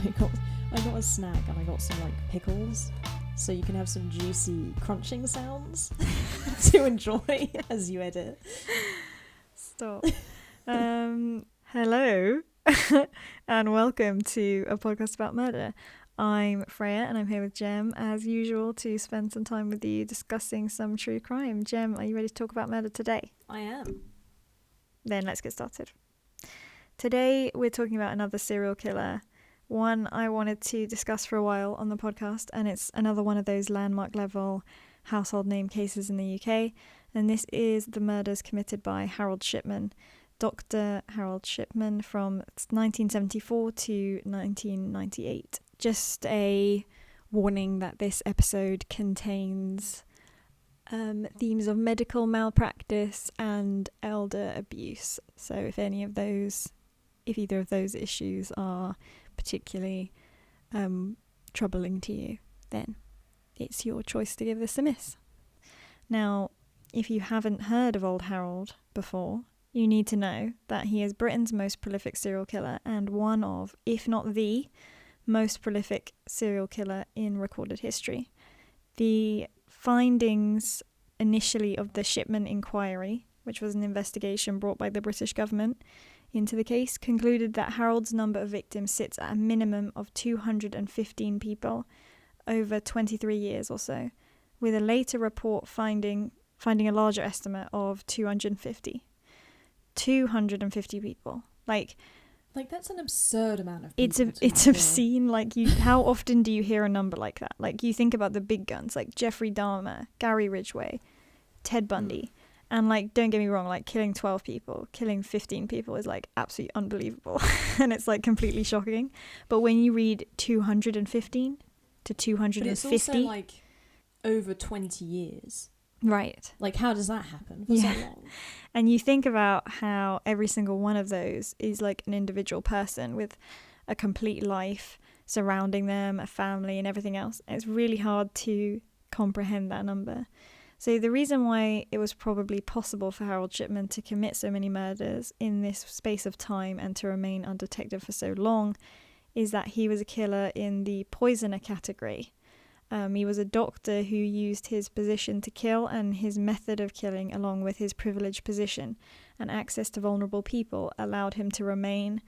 I got a snack and I got some like pickles, so you can have some juicy crunching sounds to enjoy as you edit. Stop. Hello and welcome to a podcast about murder. I'm Freya and I'm here with Jem as usual to spend some time with you discussing some true crime. Jem, are you ready to talk about murder today? I am. Then let's get started. Today we're talking about another serial killer, one I wanted to discuss for a while on the podcast, and it's another one of those landmark level household name cases in the UK, and this is the murders committed by Harold Shipman, Dr. Harold Shipman, from 1974 to 1998. Just a warning that this episode contains themes of medical malpractice and elder abuse. So if either of those issues are particularly troubling to you, then it's your choice to give this a miss. Now, if you haven't heard of old Harold before, you need to know that he is Britain's most prolific serial killer and one of, if not the most prolific serial killer in recorded history. The findings initially of the Shipman inquiry, which was an investigation brought by the British government into the case, concluded that Harold's number of victims sits at a minimum of 215 people over 23 years or so, with a later report finding a larger estimate of 250. 250 people. Like that's an absurd amount of people. It's obscene. How often do you hear a number like that? Like, you think about the big guns, like Jeffrey Dahmer, Gary Ridgway, Ted Bundy. And, don't get me wrong, killing 12 people, killing 15 people is, absolutely unbelievable. And it's, completely shocking. But when you read 215 to 250... But it's also, over 20 years. Right. How does that happen for so long? And you think about how every single one of those is, an individual person with a complete life surrounding them, a family and everything else. It's really hard to comprehend that number. So the reason why it was probably possible for Harold Shipman to commit so many murders in this space of time and to remain undetected for so long is that he was a killer in the poisoner category. He was a doctor who used his position to kill, and his method of killing, along with his privileged position and access to vulnerable people, allowed him to remain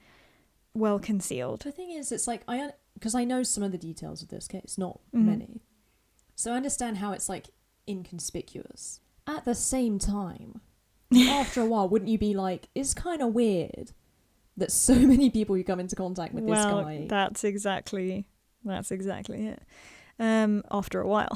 well concealed. The thing is, it's because I know some of the details of this case, not many. So I understand how it's inconspicuous. At the same time, after a while, wouldn't you be it's kind of weird that so many people you come into contact with this guy? That's exactly it. After a while.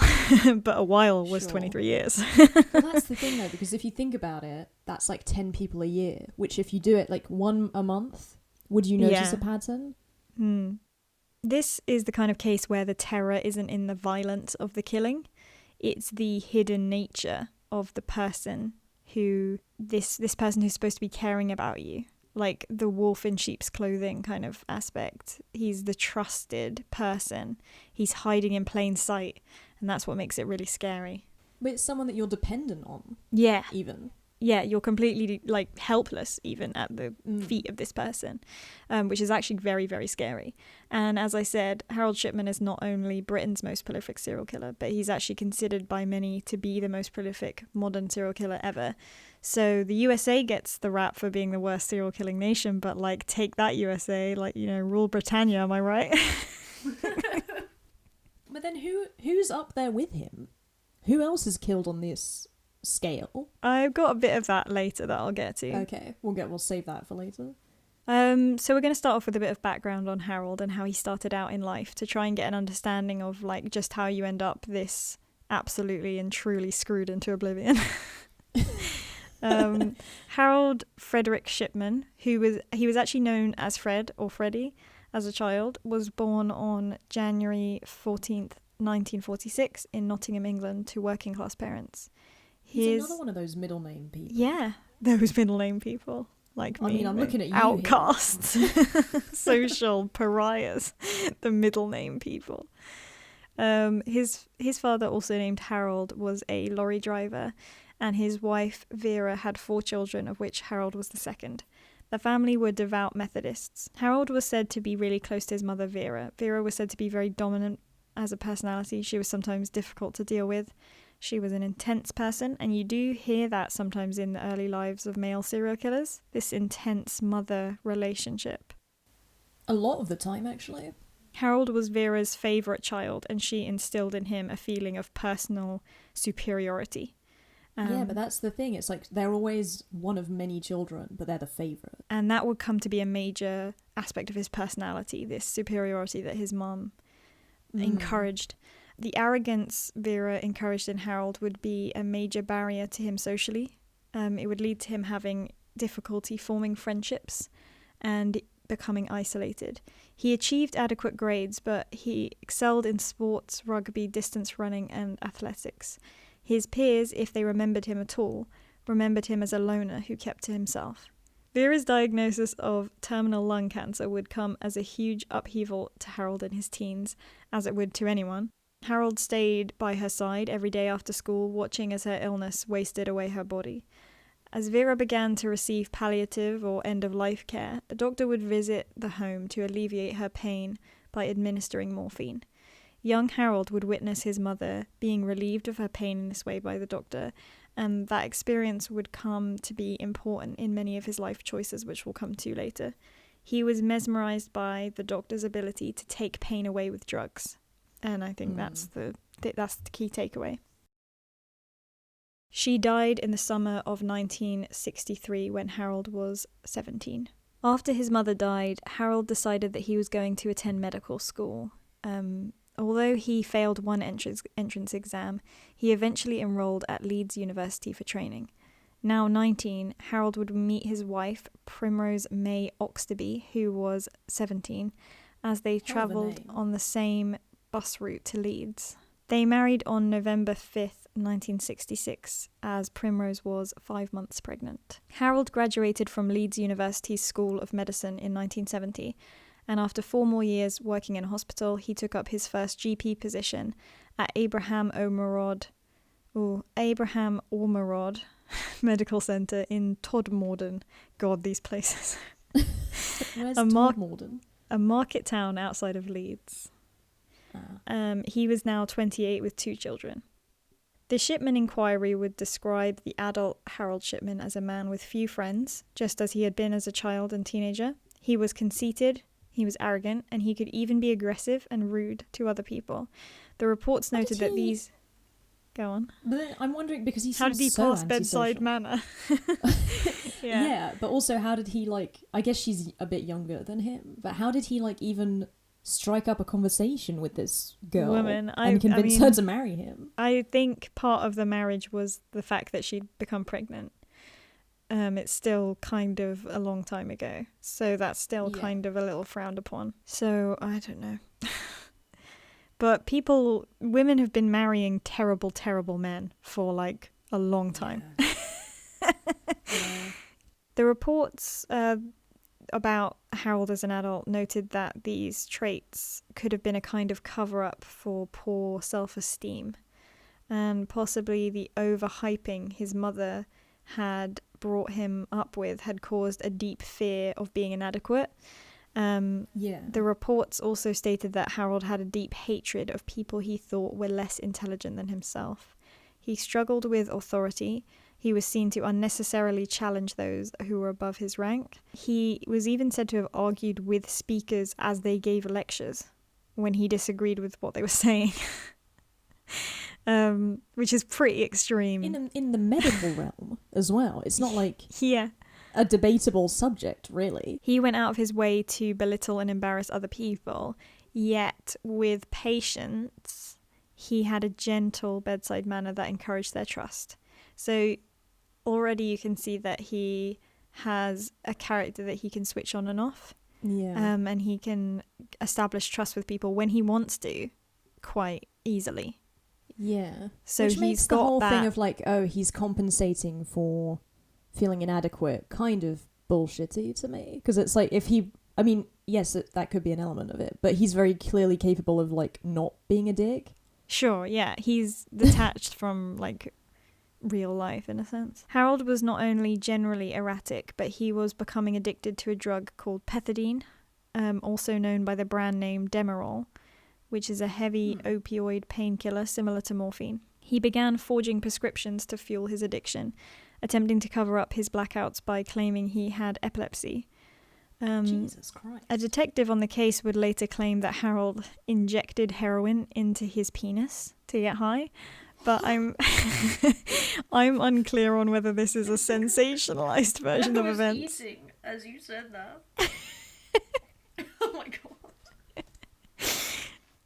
But a while was 23 years. Well, that's the thing though, because if you think about it, that's 10 people a year, which if you do it one a month, would you notice a pattern? This is the kind of case where the terror isn't in the violence of the killing. It's the hidden nature of the person this person who's supposed to be caring about you. Like the wolf in sheep's clothing kind of aspect. He's the trusted person. He's hiding in plain sight, and that's what makes it really scary. But it's someone that you're dependent on. Yeah. Even. Yeah, you're completely helpless even at the feet of this person, which is actually very, very scary. And as I said, Harold Shipman is not only Britain's most prolific serial killer, but he's actually considered by many to be the most prolific modern serial killer ever. So the USA gets the rap for being the worst serial killing nation, but take that USA, rule Britannia, am I right? But then who's up there with him? Who else is killed on this scale? I've got a bit of that later that I'll get to. Okay, we'll save that for later. So we're going to start off with a bit of background on Harold and how he started out in life to try and get an understanding of just how you end up this absolutely and truly screwed into oblivion. Harold Frederick Shipman, he was actually known as Fred or Freddie as a child, was born on January 14th, 1946 in Nottingham, England, to working class parents. He's another one of those middle name people. Yeah, those middle name people like me. I mean, I'm looking at you. Outcasts, social pariahs, the middle name people. His father, also named Harold, was a lorry driver, and his wife Vera had 4 children, of which Harold was the second. The family were devout Methodists. Harold was said to be really close to his mother, Vera. Vera was said to be very dominant as a personality. She was sometimes difficult to deal with. She was an intense person, and you do hear that sometimes in the early lives of male serial killers, this intense mother relationship. A lot of the time, actually. Harold was Vera's favourite child, and she instilled in him a feeling of personal superiority. Yeah, but that's the thing. It's like they're always one of many children, but they're the favourite. And that would come to be a major aspect of his personality, this superiority that his mum encouraged. The arrogance Vera encouraged in Harold would be a major barrier to him socially. It would lead to him having difficulty forming friendships and becoming isolated. He achieved adequate grades, but he excelled in sports, rugby, distance running, and athletics. His peers, if they remembered him at all, remembered him as a loner who kept to himself. Vera's diagnosis of terminal lung cancer would come as a huge upheaval to Harold in his teens, as it would to anyone. Harold stayed by her side every day after school, watching as her illness wasted away her body. As Vera began to receive palliative or end-of-life care, a doctor would visit the home to alleviate her pain by administering morphine. Young Harold would witness his mother being relieved of her pain in this way by the doctor, and that experience would come to be important in many of his life choices, which we'll come to later. He was mesmerized by the doctor's ability to take pain away with drugs, and I think that's the key takeaway. She died in the summer of 1963 when Harold was 17. After his mother died, Harold decided that he was going to attend medical school. Although he failed one entrance exam, he eventually enrolled at Leeds University for training. Now 19, Harold would meet his wife, Primrose May Oxterby, who was 17, as they travelled on the same bus route to Leeds. They married on November 5th, 1966, as Primrose was 5 months pregnant. Harold graduated from Leeds University's School of Medicine in 1970, and after 4 more years working in a hospital, he took up his first GP position at Abraham Ormerod Medical Centre in Todmorden. God, these places. Where's Todmorden? A market town outside of Leeds. He was now 28 with 2 children. The Shipman inquiry would describe the adult Harold Shipman as a man with few friends, just as he had been as a child and teenager. He was conceited, he was arrogant, and he could even be aggressive and rude to other people. The reports noted that these... Go on. But then I'm wondering, because he how did he so pass bedside manner? Yeah, but also how did he, I guess she's a bit younger than him, but how did he, even strike up a conversation with this girl and convince her to marry him? I think part of the marriage was the fact that she'd become pregnant. It's still kind of a long time ago, so that's still kind of a little frowned upon. So, I don't know. But women have been marrying terrible, terrible men for a long time. Yeah. The reports about Harold as an adult noted that these traits could have been a kind of cover-up for poor self-esteem, and possibly the overhyping his mother had brought him up with had caused a deep fear of being inadequate. The reports also stated that Harold had a deep hatred of people he thought were less intelligent than himself. He struggled with authority. He was seen to unnecessarily challenge those who were above his rank. He was even said to have argued with speakers as they gave lectures when he disagreed with what they were saying. Which is pretty extreme. In the medical realm as well. It's not a debatable subject, really. He went out of his way to belittle and embarrass other people, yet with patients, he had a gentle bedside manner that encouraged their trust. So already you can see that he has a character that he can switch on and off. Yeah. And he can establish trust with people when he wants to, quite easily. Yeah. So which he's makes got the whole that thing of he's compensating for feeling inadequate kind of bullshitty to me, because it's yes, that could be an element of it, but he's very clearly capable of not being a dick. Sure, yeah, he's detached from real life in a sense. Harold was not only generally erratic, but he was becoming addicted to a drug called pethidine, also known by the brand name Demerol, which is a heavy opioid painkiller similar to morphine. He began forging prescriptions to fuel his addiction, attempting to cover up his blackouts by claiming he had epilepsy. Jesus Christ. A detective on the case would later claim that Harold injected heroin into his penis to get high, but I'm unclear on whether this is a sensationalized version of events. Eating as you said that. Oh my god.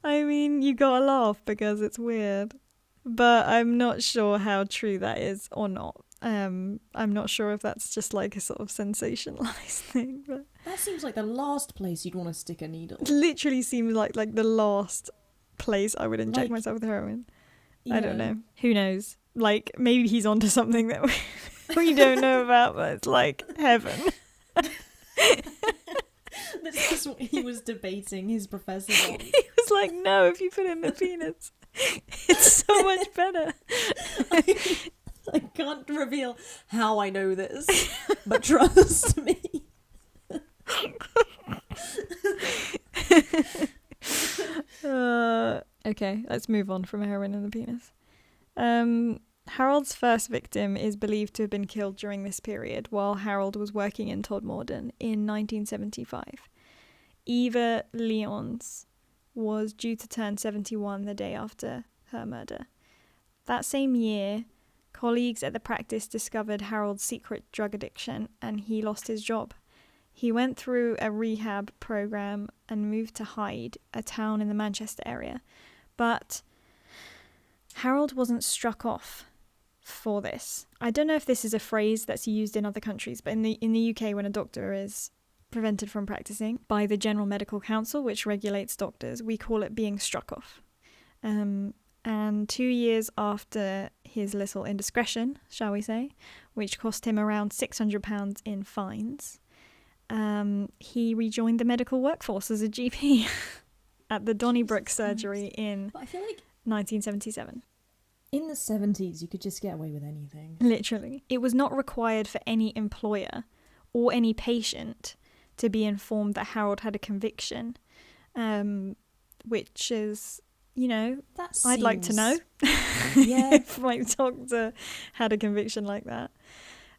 I mean, you gotta laugh because it's weird, but I'm not sure how true that is or not. I'm not sure if that's just like a sort of sensationalized thing, but that seems like the last place you'd want to stick a needle. It literally seems like the last place I would inject myself with heroin. Yeah. I don't know. Who knows? Like, maybe he's onto something that we don't know about, but it's like heaven. This is what he was debating his professor on. He was like, no, if you put it in the penis, it's so much better. I can't reveal how I know this, but trust me. Okay, let's move on from heroin and the penis. Harold's first victim is believed to have been killed during this period while Harold was working in Todmorden in 1975. Eva Lyons was due to turn 71 the day after her murder. That same year, colleagues at the practice discovered Harold's secret drug addiction and he lost his job. He went through a rehab program and moved to Hyde, a town in the Manchester area. But Harold wasn't struck off for this. I don't know if this is a phrase that's used in other countries, but in the UK, when a doctor is prevented from practicing by the General Medical Council, which regulates doctors, we call it being struck off. And 2 years after his little indiscretion, shall we say, which cost him around £600 in fines, he rejoined the medical workforce as a GP at the Donnybrook surgery in 1977. In the 70s, you could just get away with anything. Literally. It was not required for any employer or any patient to be informed that Harold had a conviction, which is, you know, I'd like to know. Yeah. If my doctor had a conviction like that.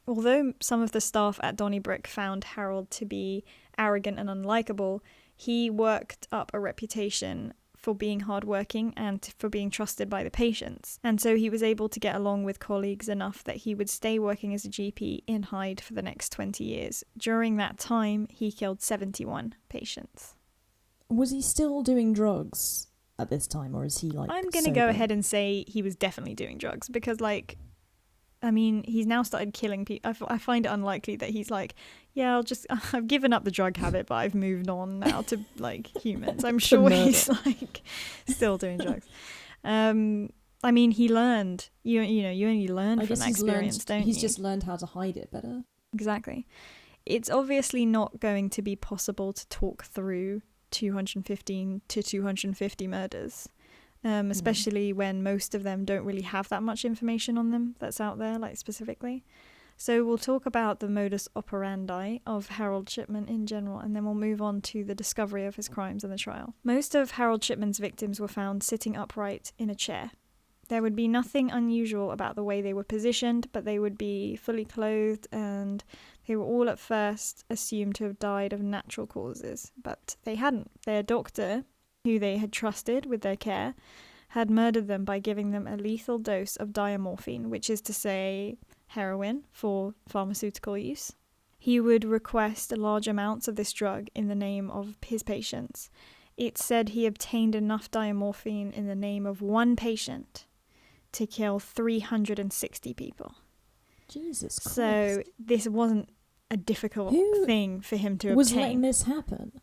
Although some of the staff at Donnybrook found Harold to be arrogant and unlikable, he worked up a reputation for being hardworking and for being trusted by the patients. And so he was able to get along with colleagues enough that he would stay working as a GP in Hyde for the next 20 years. During that time, he killed 71 patients. Was he still doing drugs at this time, or is he like I'm going to go ahead and say he was definitely doing drugs because, like, I mean, he's now started killing people. I find it unlikely that he's like, yeah, I've given up the drug habit, but I've moved on now to, like, humans. I'm sure he's, like, still doing drugs. I mean, he learned. You only learn from that experience, don't you? He's just learned how to hide it better. Exactly. It's obviously not going to be possible to talk through 215 to 250 murders. Especially when most of them don't really have that much information on them that's out there, like, specifically. So we'll talk about the modus operandi of Harold Shipman in general, and then we'll move on to the discovery of his crimes and the trial. Most of Harold Shipman's victims were found sitting upright in a chair. There would be nothing unusual about the way they were positioned, but they would be fully clothed, and they were all at first assumed to have died of natural causes, but they hadn't. Their doctor, who they had trusted with their care, had murdered them by giving them a lethal dose of diamorphine, which is to say heroin for pharmaceutical use. He would request large amounts of this drug in the name of his patients. It's said he obtained enough diamorphine in the name of one patient to kill 360 people. Jesus Christ. So this wasn't a difficult thing for him to obtain. Was letting this happen?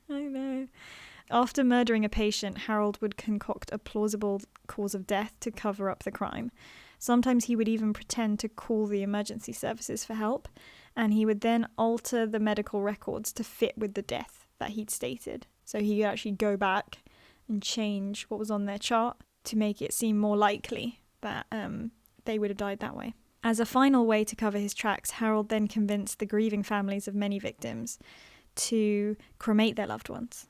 I know. After murdering a patient, Harold would concoct a plausible cause of death to cover up the crime. Sometimes he would even pretend to call the emergency services for help, and he would then alter the medical records to fit with the death that he'd stated. So he would actually go back and change what was on their chart to make it seem more likely that they would have died that way. As a final way to cover his tracks, Harold then convinced the grieving families of many victims to cremate their loved ones,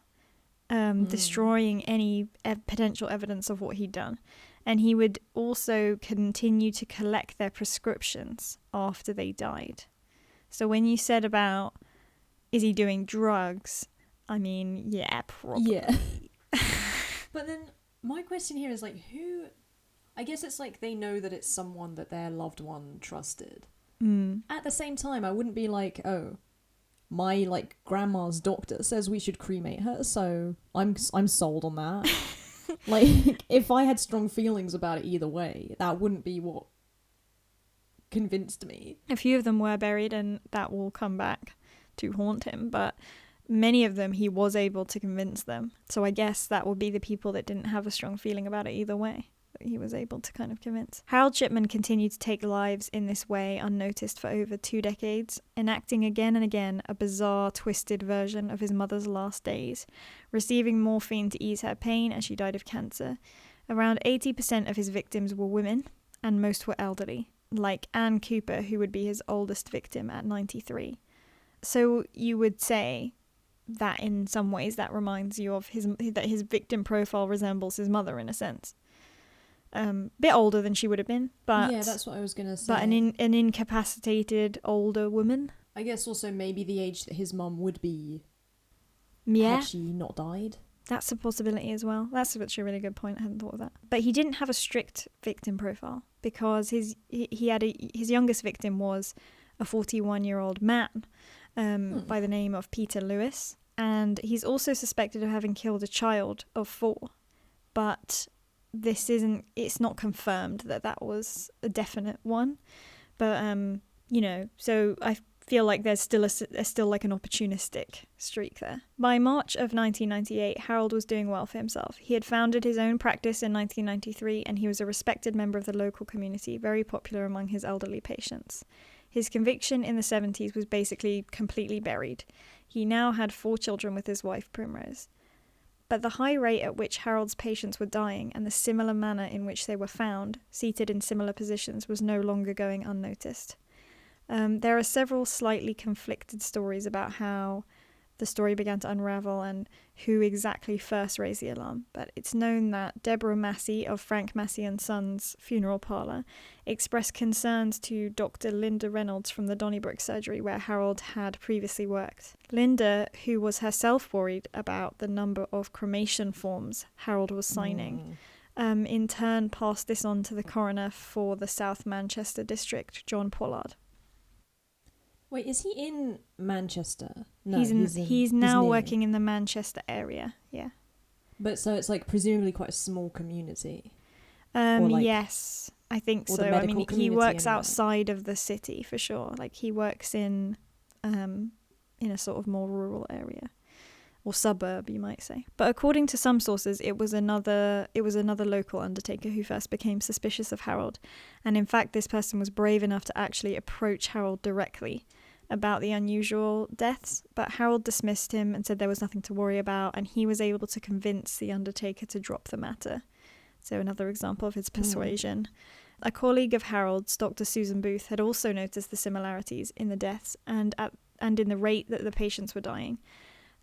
destroying any potential evidence of what he'd done. And he would also continue to collect their prescriptions after they died. So when you said about, is he doing drugs? I mean, yeah, probably. Yeah. But then my question here is like, who... I guess it's like they know that it's someone that their loved one trusted. At the same time, I wouldn't be like, oh, my like grandma's doctor says we should cremate her, so I'm sold on that. Like, if I had strong feelings about it either way, that wouldn't be what convinced me. A few of them were buried, and that will come back to haunt him, but many of them he was able to convince them. So I guess that would be the people that didn't have a strong feeling about it either way. He was able to kind of convince. Harold Shipman continued to take lives in this way unnoticed for over 2 decades, enacting again and again a bizarre, twisted version of his mother's last days, receiving morphine to ease her pain as she died of cancer. Around 80% of his victims were women, and most were elderly, like Anne Cooper, who would be his oldest victim at 93. So you would say that in some ways that reminds you of that his victim profile resembles his mother in a sense. Bit older than she would have been, but yeah, that's what I was gonna say. But an incapacitated older woman. I guess also maybe the age that his mum would be. Yeah, had she not died. That's a possibility as well. That's actually a really good point. I hadn't thought of that. But he didn't have a strict victim profile because his youngest victim was a 41-year-old man by the name of Peter Lewis, and he's also suspected of having killed a child of 4, but it's not confirmed that was a definite one. But so I feel like there's still like an opportunistic streak there. By March of 1998, Harold was doing well for himself. He had founded his own practice in 1993, and he was a respected member of the local community, very popular among his elderly patients. His conviction in the 70s was basically completely buried. He now had 4 children with his wife, Primrose. But the high rate at which Harold's patients were dying and the similar manner in which they were found, seated in similar positions, was no longer going unnoticed. There are several slightly conflicted stories about how the story began to unravel and who exactly first raised the alarm, but it's known that Deborah Massey of Frank Massey and Sons Funeral Parlour expressed concerns to Dr. Linda Reynolds from the Donnybrook surgery where Harold had previously worked. Linda, who was herself worried about the number of cremation forms Harold was signing, in turn passed this on to the coroner for the South Manchester district, John Pollard. Wait, is he in Manchester? No, he's now working in the Manchester area, yeah. But so it's like presumably quite a small community. Yes, I think so. I mean, he works outside of the city for sure. Like he works in a sort of more rural area or suburb, you might say. But according to some sources, it was another local undertaker who first became suspicious of Harold. And in fact, this person was brave enough to actually approach Harold directly about the unusual deaths, but Harold dismissed him and said there was nothing to worry about, and he was able to convince the undertaker to drop the matter. So another example of his persuasion. A colleague of Harold's, Dr. Susan Booth, had also noticed the similarities in the deaths and in the rate that the patients were dying.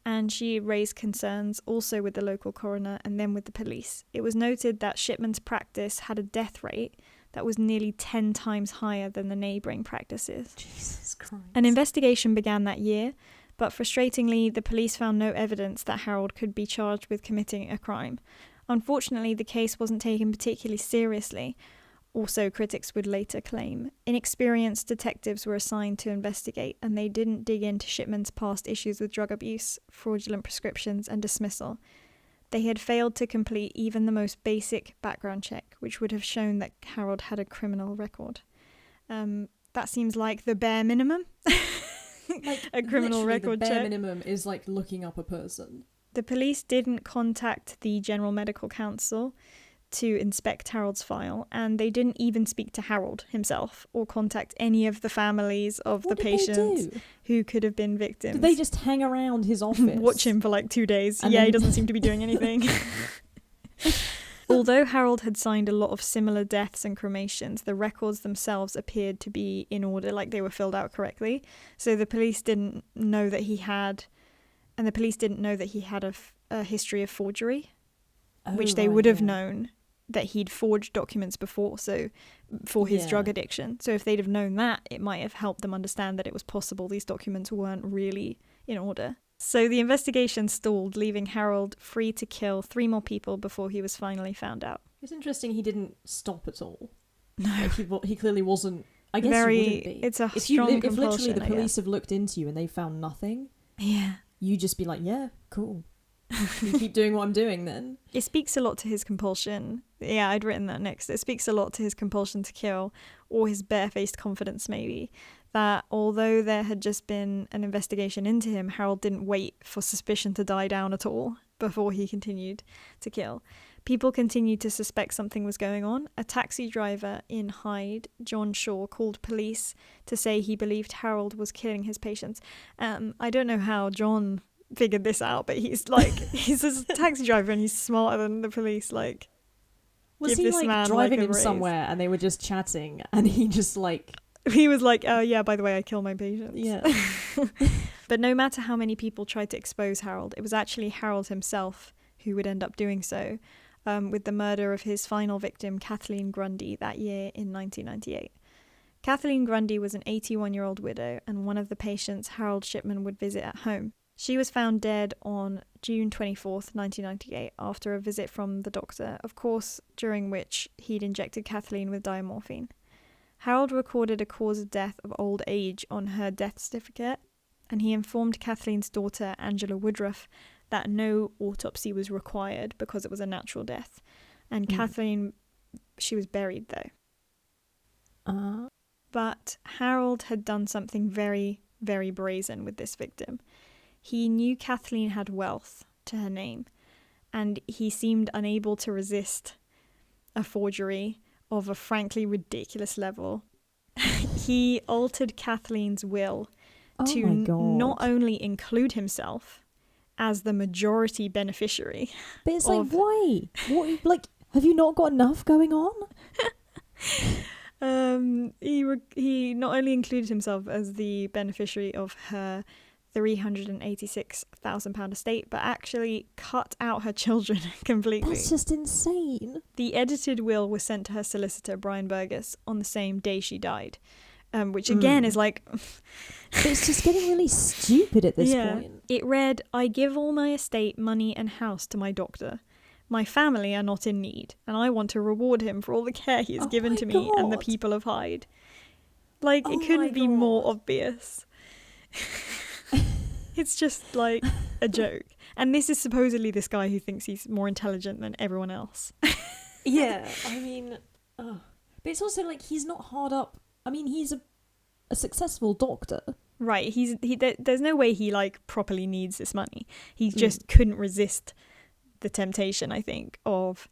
And she raised concerns also with the local coroner and then with the police. It was noted that Shipman's practice had a death rate that was nearly 10 times higher than the neighbouring practices. Jesus Christ. An investigation began that year, but frustratingly, the police found no evidence that Harold could be charged with committing a crime. Unfortunately, the case wasn't taken particularly seriously, or so critics would later claim. Inexperienced detectives were assigned to investigate, and they didn't dig into Shipman's past issues with drug abuse, fraudulent prescriptions, and dismissal. They had failed to complete even the most basic background check, which would have shown that Harold had a criminal record. That seems like the bare minimum. Like a criminal record check. The bare check. minimum is like looking up a person. The police didn't contact the General Medical Council to inspect Harold's file, and they didn't even speak to Harold himself or contact any of the families of the patients who could have been victims. Did they just hang around his office? Watch him for like 2 days. Yeah, he doesn't seem to be doing anything. Although Harold had signed a lot of similar deaths and cremations, the records themselves appeared to be in order, like they were filled out correctly. So the police didn't know that he had, and the police didn't know that he had a history of forgery, which they would have known that he'd forged documents before, so for his drug addiction. So if they'd have known that, it might have helped them understand that it was possible these documents weren't really in order. So the investigation stalled, leaving Harold free to kill 3 more people before he was finally found out. It's interesting he didn't stop at all. No. Like he clearly wasn't. I guess Very, he wouldn't be. It's a strong compulsion, if literally the police have looked into you and they found nothing, you just be like, yeah, cool. You keep doing what I'm doing then. It speaks a lot to his compulsion. Yeah, I'd written that next. It speaks a lot to his compulsion to kill, or his barefaced confidence maybe, that although there had just been an investigation into him, Harold didn't wait for suspicion to die down at all before he continued to kill. People continued to suspect something was going on. A taxi driver in Hyde, John Shaw, called police to say he believed Harold was killing his patients. I don't know how John figured this out, but he's a taxi driver and he's smarter than the police. Like, was he like driving him somewhere and they were just chatting and he just like he was like, oh yeah, by the way, I kill my patients. Yeah. But no matter how many people tried to expose Harold, it was actually Harold himself who would end up doing so, with the murder of his final victim, Kathleen Grundy, that year in 1998. Kathleen Grundy was an 81-year-old widow and one of the patients Harold Shipman would visit at home. She was found dead on June 24th, 1998, after a visit from the doctor, of course, during which he'd injected Kathleen with diamorphine. Harold recorded a cause of death of old age on her death certificate, and he informed Kathleen's daughter, Angela Woodruff, that no autopsy was required because it was a natural death. And Kathleen, she was buried, though. But Harold had done something very, very brazen with this victim. He knew Kathleen had wealth to her name, and he seemed unable to resist a forgery of a frankly ridiculous level. He altered Kathleen's will to not only include himself as the majority beneficiary. But it's like, why? What? Like, have you not got enough going on? He not only included himself as the beneficiary of her £386,000 estate, but actually cut out her children completely. That's just insane. The edited will was sent to her solicitor, Brian Burgess, on the same day she died, which again is like... But it's just getting really stupid at this point. It read, I give all my estate, money and house to my doctor. My family are not in need, and I want to reward him for all the care he has given to me and the people of Hyde. Like, it couldn't be more obvious. It's just like a joke. And this is supposedly this guy who thinks he's more intelligent than everyone else. Yeah, I mean, but it's also like he's not hard up. I mean, he's a successful doctor. Right, there's no way he like properly needs this money. He just couldn't resist the temptation, I think, of,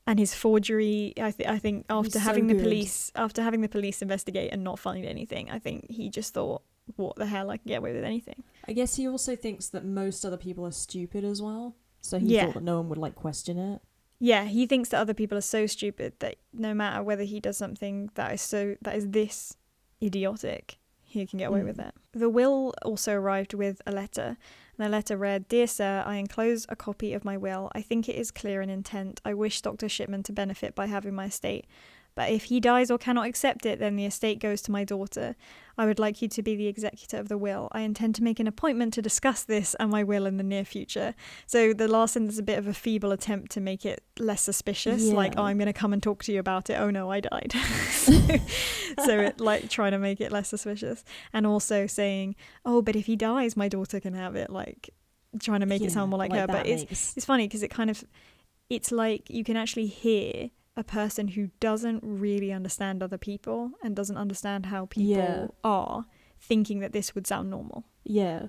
and his forgery. I think after having the police investigate and not find anything, I think he just thought, what the hell, I can get away with anything. I guess he also thinks that most other people are stupid as well, so he thought that no one would like question it. Yeah, he thinks that other people are so stupid that no matter whether he does something that is this idiotic, he can get away with it. The will also arrived with a letter. And the letter read, Dear Sir, I enclose a copy of my will. I think it is clear in intent. I wish Dr. Shipman to benefit by having my estate. But if he dies or cannot accept it, then the estate goes to my daughter. I would like you to be the executor of the will. I intend to make an appointment to discuss this and my will in the near future. So the last sentence is a bit of a feeble attempt to make it less suspicious. Yeah. Like, I'm going to come and talk to you about it. Oh no, I died. so it, like, trying to make it less suspicious. And also saying, oh, but if he dies, my daughter can have it. Like, trying to make it sound more like her. But it's funny because it's like you can actually hear a person who doesn't really understand other people and doesn't understand how people are thinking that this would sound normal. Yeah.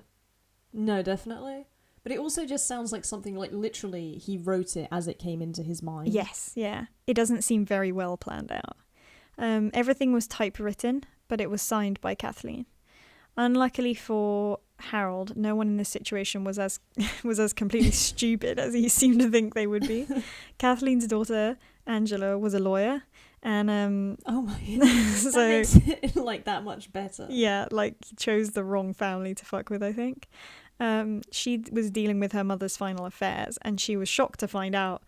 No, definitely. But it also just sounds like something like literally he wrote it as it came into his mind. Yes, yeah. It doesn't seem very well planned out. Everything was typewritten, but it was signed by Kathleen. Unluckily for Harold, no one in this situation was as completely stupid as he seemed to think they would be. Kathleen's daughter Angela was a lawyer, and oh my goodness, that makes it like that much better. Yeah, like he chose the wrong family to fuck with, I think. She was dealing with her mother's final affairs, and she was shocked to find out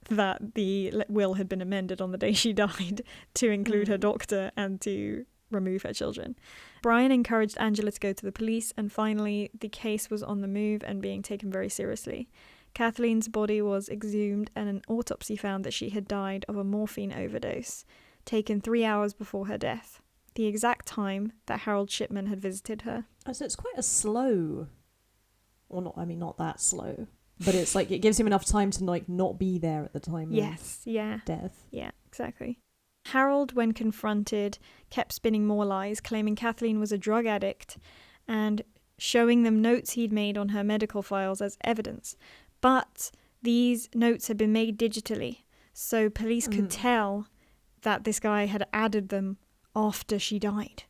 that the will had been amended on the day she died to include her doctor and to remove her children. Brian encouraged Angela to go to the police, and finally the case was on the move and being taken very seriously. Kathleen's body was exhumed, and an autopsy found that she had died of a morphine overdose, taken 3 hours before her death, the exact time that Harold Shipman had visited her. Oh, so it's quite a slow, or not, I mean, not that slow, but it's like it gives him enough time to like not be there at the time of death. Yeah, exactly. Harold, when confronted, kept spinning more lies, claiming Kathleen was a drug addict and showing them notes he'd made on her medical files as evidence. But these notes had been made digitally, so police could tell that this guy had added them after she died.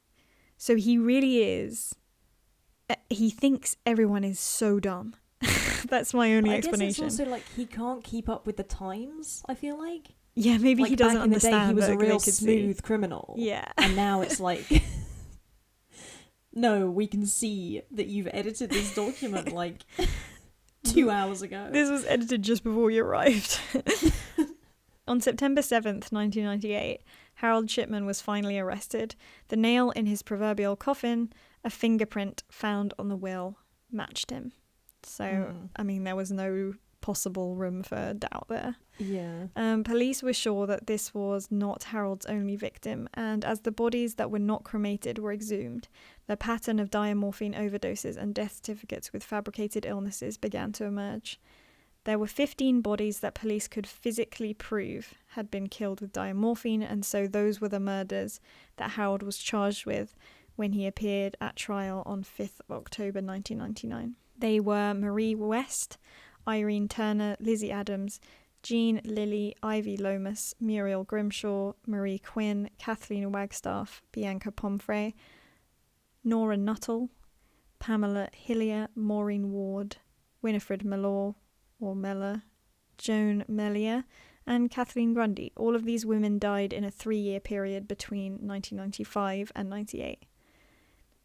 So he really is... he thinks everyone is so dumb. That's my only explanation. I guess it's also like he can't keep up with the times, I feel like. Yeah, maybe like he doesn't back in the understand. Day, he was that a real they smooth criminal. Yeah. And now it's like, no, we can see that you've edited this document like 2 hours ago. This was edited just before you arrived. On September 7th, 1998, Harold Shipman was finally arrested. The nail in his proverbial coffin, a fingerprint found on the will, matched him. So, I mean, there was no possible room for doubt there. Yeah. Police were sure that this was not Harold's only victim, and as the bodies that were not cremated were exhumed, the pattern of diamorphine overdoses and death certificates with fabricated illnesses began to emerge. There were 15 bodies that police could physically prove had been killed with diamorphine, and so those were the murders that Harold was charged with when he appeared at trial on 5th of October 1999. They were Marie West, Irene Turner, Lizzie Adams, Jean Lilly, Ivy Lomas, Muriel Grimshaw, Marie Quinn, Kathleen Wagstaff, Bianca Pomfrey, Nora Nuttall, Pamela Hillier, Maureen Ward, Winifred Mellor, or Meller, Joan Mellier, and Kathleen Grundy. All of these women died in a 3-year period between 1995 and 98.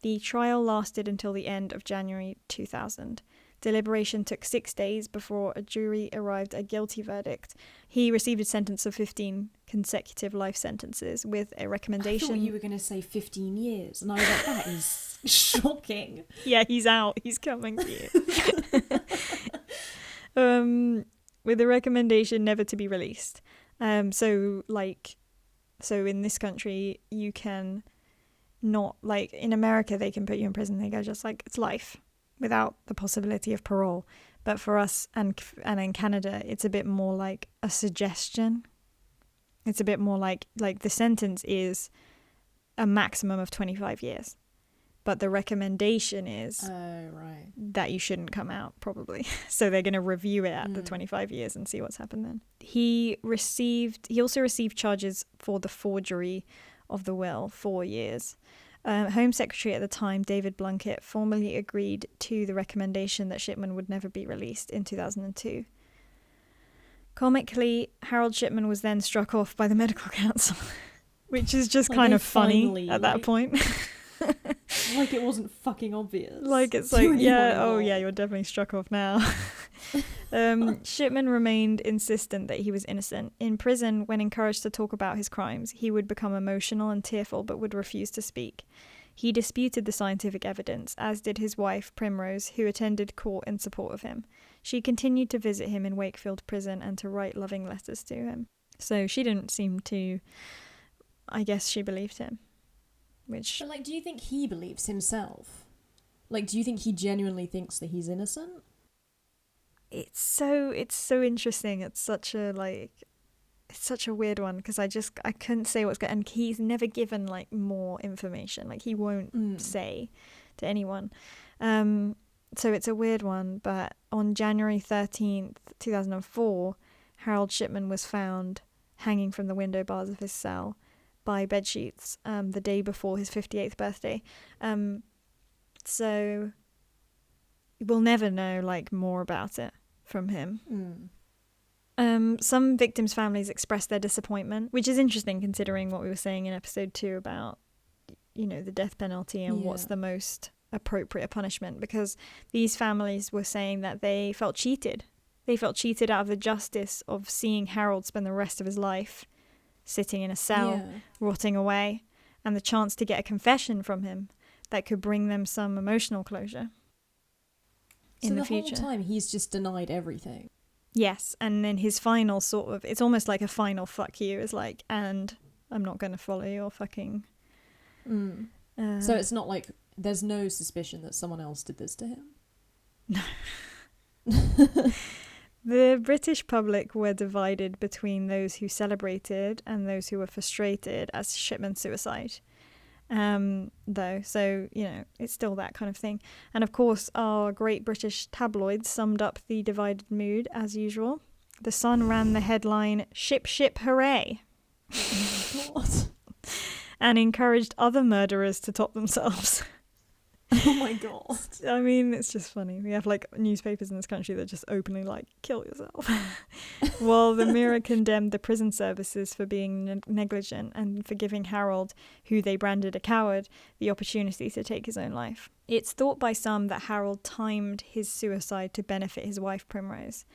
The trial lasted until the end of January 2000. Deliberation took 6 days before a jury arrived at a guilty verdict. He received a sentence of 15 consecutive life sentences with a recommendation. I thought you were going to say 15 years, and I was like, that is shocking. Yeah, he's out. He's coming to you. With a recommendation never to be released. So in this country, you can not, like, in America, they can put you in prison. They go just like, it's life, without the possibility of parole. But for us and in Canada, it's a bit more like a suggestion. It's a bit more like the sentence is a maximum of 25 years. But the recommendation is that you shouldn't come out, probably. So they're going to review it at the 25 years and see what's happened then. He also received charges for the forgery of the will, 4 years. Home Secretary at the time, David Blunkett, formally agreed to the recommendation that Shipman would never be released in 2002. Comically, Harold Shipman was then struck off by the medical council, which is just kind of funny at that point. Like it wasn't fucking obvious. Like it's like, yeah, you're definitely struck off now. Shipman remained insistent that he was innocent. In prison, when encouraged to talk about his crimes, he would become emotional and tearful but would refuse to speak. He disputed the scientific evidence, as did his wife, Primrose, who attended court in support of him. She continued to visit him in Wakefield prison and to write loving letters to him. So she didn't seem to... I guess she believed him. But, like, do you think he believes himself? Like, do you think he genuinely thinks that he's innocent? It's so interesting. It's such a weird one, because I couldn't say what's going on. And he's never given like more information. Like he won't say to anyone. So it's a weird one. But on January 13th, 2004, Harold Shipman was found hanging from the window bars of his cell by bedsheets the day before his 58th birthday. So we'll never know like more about it from him. Some victims' families expressed their disappointment, which is interesting considering what we were saying in episode 2 about, you know, the death penalty and what's the most appropriate punishment, because these families were saying that they felt cheated. They felt cheated out of the justice of seeing Harold spend the rest of his life sitting in a cell, rotting away, and the chance to get a confession from him that could bring them some emotional closure in the future. So the whole time he's just denied everything. Yes, and then his final sort of, it's almost like a final fuck you, is like, and I'm not going to follow your fucking... So it's not like there's no suspicion that someone else did this to him? No. The British public were divided between those who celebrated and those who were frustrated as Shipman's suicide. Though, so, you know, it's still that kind of thing. And of course, our great British tabloids summed up the divided mood as usual. The Sun ran the headline, "Ship, ship, hooray!" What? And encouraged other murderers to top themselves. Oh my god. I mean, it's just funny. We have like newspapers in this country that just openly like, kill yourself. While the Mirror condemned the prison services for being negligent and for giving Harold, who they branded a coward, the opportunity to take his own life. It's thought by some that Harold timed his suicide to benefit his wife Primrose.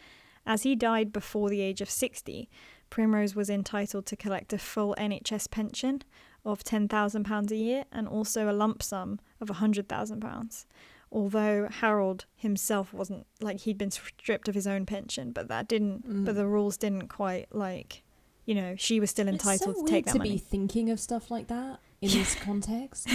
As he died before the age of 60, Primrose was entitled to collect a full NHS pension of £10,000 a year and also a lump sum of £100,000. Although Harold himself wasn't, like, he'd been stripped of his own pension, but that didn't, but the rules didn't quite, like, you know, she was still entitled to take that money. It's so weird to be thinking of stuff like that in this context.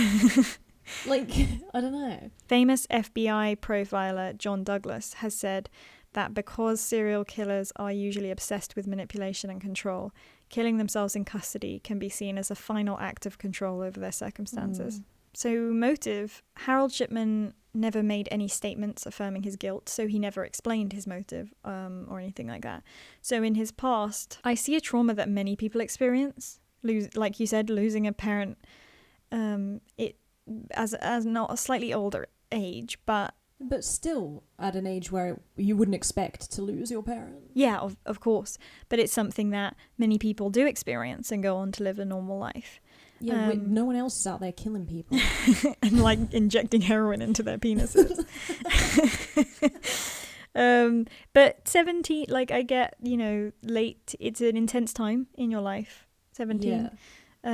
Like, I don't know. Famous FBI profiler John Douglas has said that because serial killers are usually obsessed with manipulation and control, killing themselves in custody can be seen as a final act of control over their circumstances. So motive, Harold Shipman never made any statements affirming his guilt, so he never explained his motive or anything like that. So in his past, I see a trauma that many people experience, like you said, losing a parent it as not a slightly older age, but still at an age where you wouldn't expect to lose your parent. Yeah, of course. But it's something that many people do experience and go on to live a normal life. Yeah, no one else is out there killing people. And like injecting heroin into their penises. But 17, like I get, you know, late, it's an intense time in your life. 17. Yeah.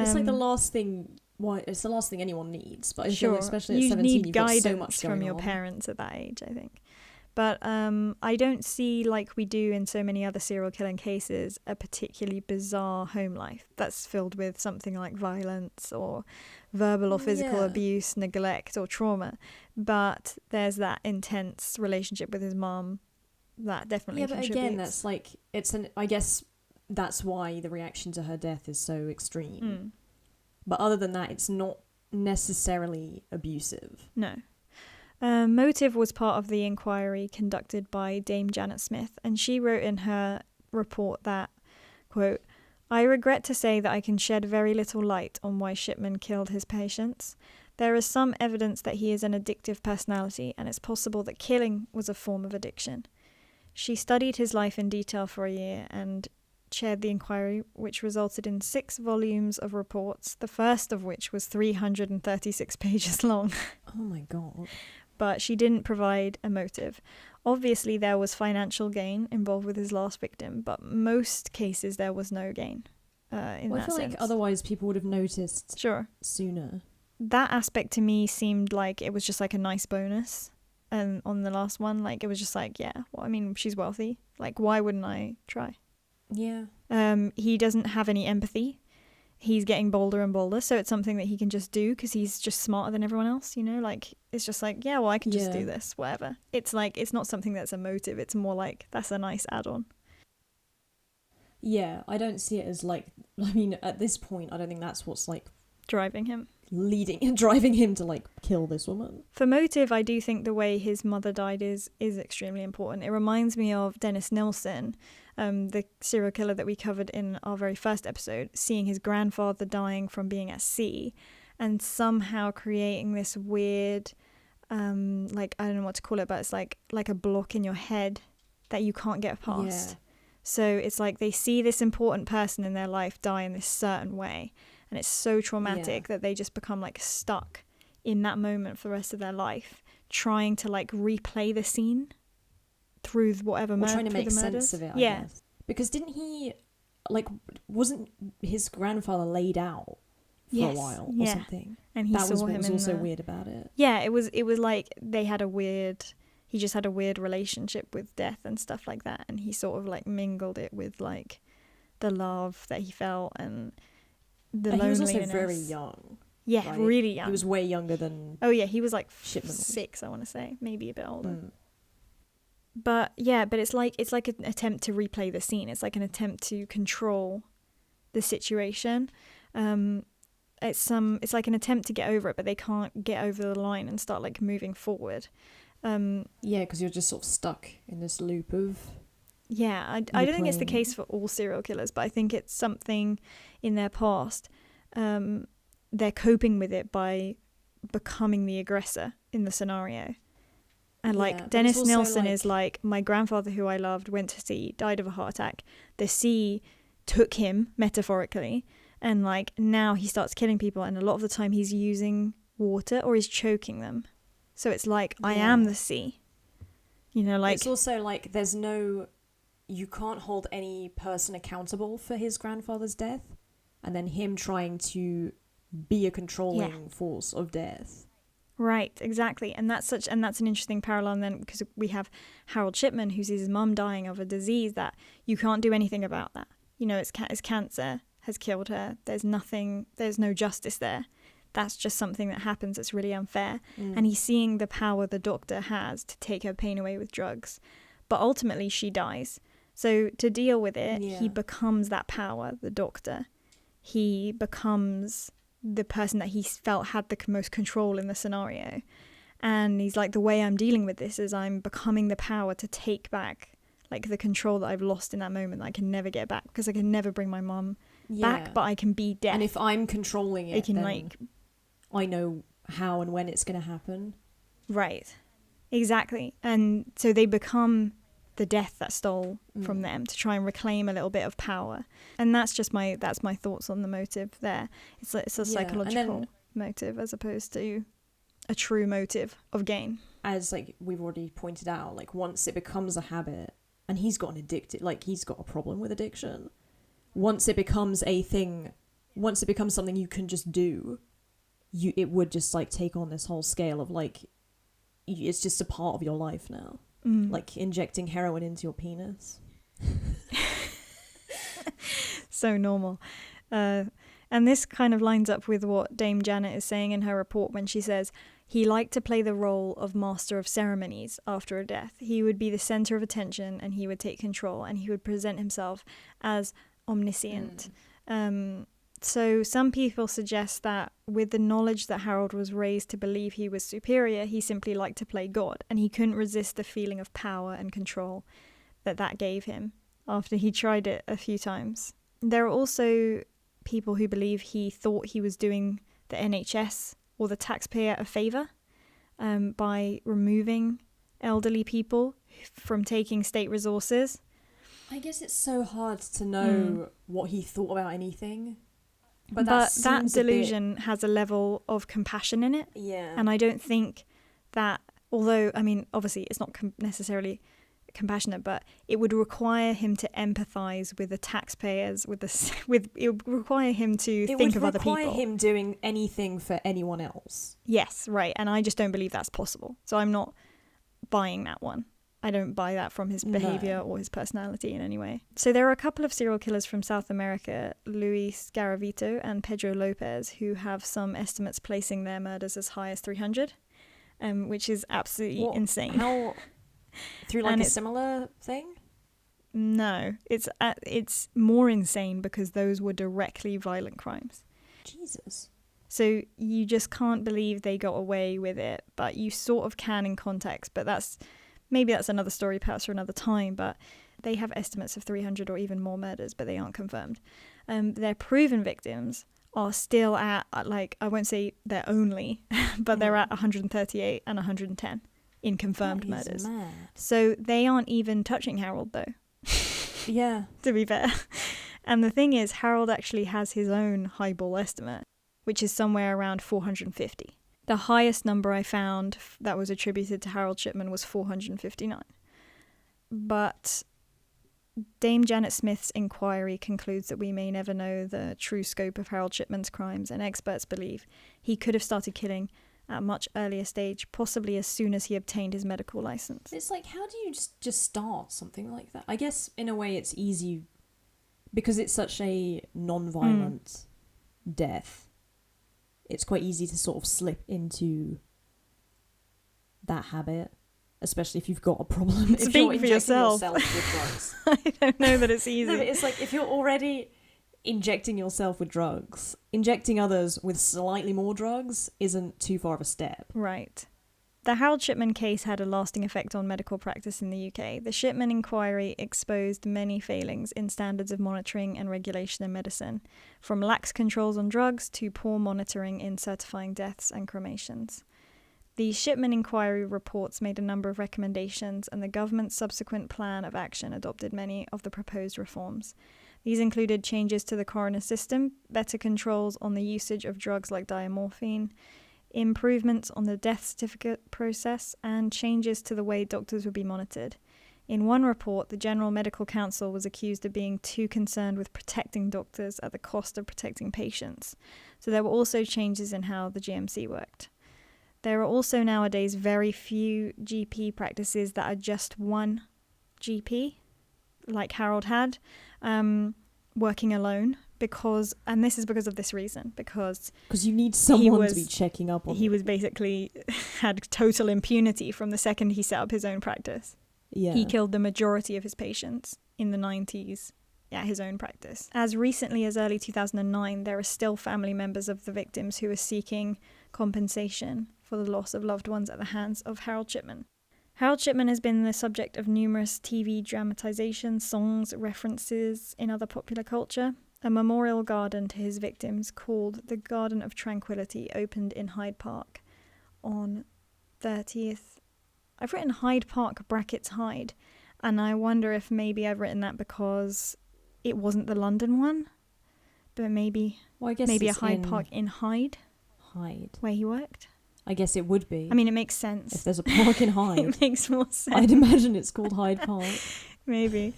It's like the last thing... it's the last thing anyone needs, but I feel like especially at you 17 need you've got guidance so much going from your on. parents at that age, I think. But I don't see, like we do in so many other serial killing cases, a particularly bizarre home life that's filled with something like violence or verbal or physical abuse, neglect or trauma. But there's that intense relationship with his mom that definitely contributes. But again, that's like, I guess that's why the reaction to her death is so extreme. But other than that, it's not necessarily abusive. No. Motive was part of the inquiry conducted by Dame Janet Smith, and she wrote in her report that, quote, "I regret to say that I can shed very little light on why Shipman killed his patients. There is some evidence that he is an addictive personality, and it's possible that killing was a form of addiction. She studied his life in detail for a year and chaired the inquiry, which resulted in 6 volumes of reports, the first of which was 336 pages long. Oh my god. But she didn't provide a motive. Obviously, there was financial gain involved with his last victim, but most cases there was no gain in that sense. I feel like otherwise people would have noticed sooner. That aspect to me seemed like it was just like a nice bonus. And on the last one, like it was just like, yeah, well, I mean, she's wealthy. Like, why wouldn't I try? Yeah. He doesn't have any empathy. He's getting bolder and bolder, so it's something that he can just do because he's just smarter than everyone else, you know? Like, it's just like, yeah, well, I can just do this, whatever. It's like, it's not something that's a motive. It's more like, that's a nice add-on. Yeah, I don't see it as like, I mean, at this point, I don't think that's what's like... driving him to like kill this woman. For motive, I do think the way his mother died is extremely important. It reminds me of Dennis Nilsen, the serial killer that we covered in our very first episode, seeing his grandfather dying from being at sea and somehow creating this weird like, I don't know what to call it, but it's like a block in your head that you can't get past. Yeah. So it's like they see this important person in their life die in this certain way, and it's so traumatic that they just become like stuck in that moment for the rest of their life, trying to like replay the scene through whatever murder, trying to make sense of it, I guess. Because didn't he, like, wasn't his grandfather laid out for a while or something? And he that saw was what him was in also weird about it. Yeah, it was like they had he just had a weird relationship with death and stuff like that, and he sort of like mingled it with like the love that he felt and the loneliness. He was also very young. Yeah, right? Really young. He was way younger than... Oh yeah, he was like Shipman. 6, I want to say, maybe a bit older. But yeah, but it's like an attempt to replay the scene. It's like an attempt to control the situation. It's like an attempt to get over it, but they can't get over the line and start like moving forward. Because you're just sort of stuck in this loop of... Yeah, I don't think it's the case for all serial killers, but I think it's something in their past. They're coping with it by becoming the aggressor in the scenario. And like Dennis Nilsen is like, my grandfather who I loved went to sea, died of a heart attack. The sea took him metaphorically, and like now he starts killing people, and a lot of the time he's using water or he's choking them. So it's like, I am the sea. You know, like... It's also like you can't hold any person accountable for his grandfather's death, and then him trying to be a controlling force of death. Right, exactly. And that's an interesting parallel then, because we have Harold Shipman, who sees his mum dying of a disease that you can't do anything about that. You know, it's cancer has killed her. There's no justice there. That's just something that happens that's really unfair. And he's seeing the power the doctor has to take her pain away with drugs. But ultimately she dies. So to deal with it, he becomes that power, the doctor. He becomes the person that he felt had the most control in the scenario. And he's like, the way I'm dealing with this is I'm becoming the power to take back like the control that I've lost in that moment that I can never get back, because I can never bring my mum back, but I can be death. And if I'm controlling it, then I know how and when it's going to happen. Right. Exactly. And so they become the death that stole from them to try and reclaim a little bit of power. And that's my thoughts on the motive there. It's a psychological motive as opposed to a true motive of gain. As like we've already pointed out, like once it becomes a habit, and he's got he's got a problem with addiction. Once it becomes a thing, once it becomes something you can just do, it would just like take on this whole scale of like, it's just a part of your life now. Like injecting heroin into your penis. So normal. And this kind of lines up with what Dame Janet is saying in her report when she says, he liked to play the role of master of ceremonies after a death. He would be the center of attention and he would take control and he would present himself as omniscient. So some people suggest that with the knowledge that Harold was raised to believe he was superior, he simply liked to play God, and he couldn't resist the feeling of power and control that gave him after he tried it a few times. There are also people who believe he thought he was doing the NHS or the taxpayer a favour by removing elderly people from taking state resources. I guess it's so hard to know what he thought about anything. But that delusion has a level of compassion in it. Yeah. And I don't think that, although, I mean, obviously it's not necessarily compassionate, but it would require him to empathise with the taxpayers, it would require him to think of other people. It would require him doing anything for anyone else. Yes, right. And I just don't believe that's possible. So I'm not buying that one. I don't buy that from his behaviour or his personality in any way. So there are a couple of serial killers from South America, Luis Garavito and Pedro Lopez, who have some estimates placing their murders as high as 300, which is absolutely insane. How? Through like a similar thing? No, it's more insane because those were directly violent crimes. Jesus. So you just can't believe they got away with it, but you sort of can in context, but maybe that's another story perhaps for another time, but they have estimates of 300 or even more murders, but they aren't confirmed. Their proven victims are still at, like, I won't say they're only, but they're at 138 and 110 in confirmed murders. Mad. So they aren't even touching Harold, though. Yeah. To be fair. And the thing is, Harold actually has his own highball estimate, which is somewhere around 450. The highest number I found that was attributed to Harold Shipman was 459. But Dame Janet Smith's inquiry concludes that we may never know the true scope of Harold Shipman's crimes, and experts believe he could have started killing at a much earlier stage, possibly as soon as he obtained his medical license. It's like, how do you just start something like that? I guess in a way it's easy because it's such a non-violent death. It's quite easy to sort of slip into that habit, especially if you've got a problem. If you're injecting yourself with drugs. I don't know that it's easy. No, but it's like if you're already injecting yourself with drugs, injecting others with slightly more drugs isn't too far of a step. Right. The Harold Shipman case had a lasting effect on medical practice in the UK. The Shipman inquiry exposed many failings in standards of monitoring and regulation in medicine, from lax controls on drugs to poor monitoring in certifying deaths and cremations. The Shipman inquiry reports made a number of recommendations, and the government's subsequent plan of action adopted many of the proposed reforms. These included changes to the coroner system, better controls on the usage of drugs like diamorphine, improvements on the death certificate process, and changes to the way doctors would be monitored. In one report, the General Medical Council was accused of being too concerned with protecting doctors at the cost of protecting patients. So there were also changes in how the GMC worked. There are also nowadays very few GP practices that are just one GP, like Harold had, working alone, because, and this is because of this reason, because you need someone to be checking up on. He was basically had total impunity from the second he set up his own practice. Yeah. He killed the majority of his patients in the 90s at his own practice. As recently as early 2009, there are still family members of the victims who are seeking compensation for the loss of loved ones at the hands of Harold Shipman. Harold Shipman has been the subject of numerous TV dramatizations, songs, references in other popular culture. A memorial garden to his victims called the Garden of Tranquility opened in Hyde Park on 30th. I've written Hyde Park brackets Hyde, and I wonder if maybe I've written that because it wasn't the London one, but maybe a Hyde Park in Hyde, where he worked. I guess it would be. I mean, it makes sense. If there's a park in Hyde. It makes more sense. I'd imagine it's called Hyde Park. Maybe.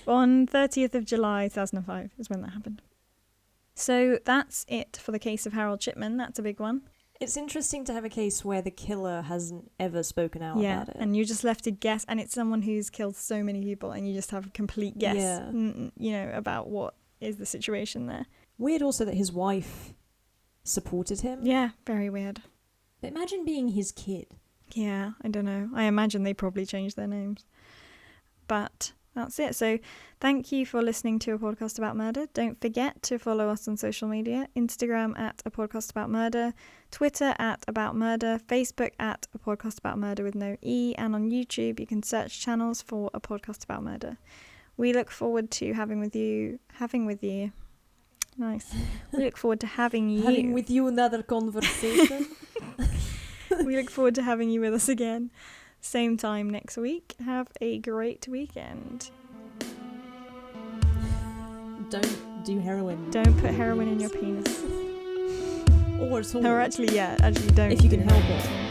On 30th of July 2005 is when that happened. So that's it for the case of Harold Shipman. That's a big one. It's interesting to have a case where the killer hasn't ever spoken out about it. And you're just left to guess, and it's someone who's killed so many people, and you just have a complete guess, about what is the situation there. Weird also that his wife supported him. Yeah, very weird. But imagine being his kid. Yeah, I don't know. I imagine they probably changed their names. But that's it. So thank you for listening to A Podcast About Murder. Don't forget to follow us on social media. Instagram at A Podcast About Murder, Twitter at About Murder, Facebook at A Podcast About Murder with no E, and on YouTube you can search channels for A Podcast About Murder. We look forward to having with you. Nice. We look forward to having you. Having with you another conversation. We look forward to having you with us again. Same time next week. Have a great weekend. Don't do heroin. Don't put heroin in your penis. Or at all. Or actually don't. If you can help it.